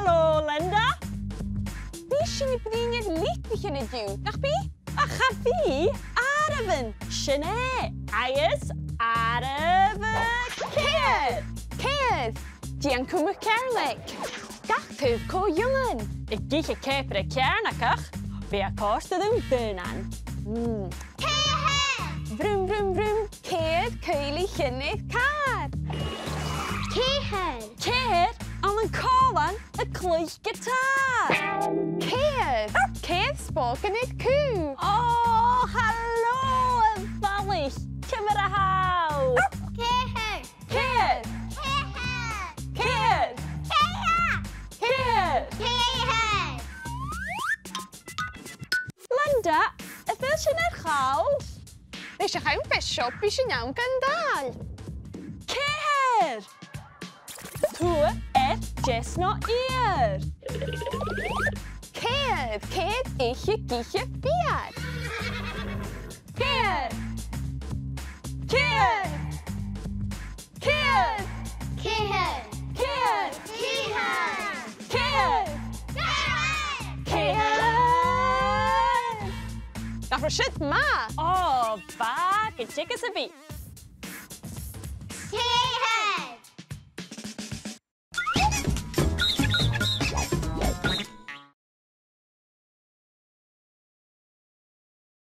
Helo, Linda. Fi sy'n i bryniad lit fi chi'n ydyw, nach fi? A cha fi, Arafyn. Siane, Ayers, Arafyn. Ceir. Ceir, dian cwmwch cerlig. Gach tyf co yw'n. Ik gich je keper de kernakach. Be a koste dem bunan. Ceir! Vrwm, vrwm, vrwm. Ceir, ceili, llynydd, car. Ceir. Ceir, al een kolan, a cleich gitar. Ceir. Ceir spoken it cw. Oh, hallo, en vallig. Kymmer a haw. Ceir. Ceir. Ceir. Ceir. Ceir. Linda, y fel sy'n eich hawl? Nes eich ein bishop fi sy'n iawn gandal. Ceir. Tu jes no ear. Ceir. Ceir eich giche fiad. Ceir. Ceir. Ceir. Ceir. Ceir. Ceir. Ceir. Ceir. Gaf rwy'n ma. Oh, back and check us a beat.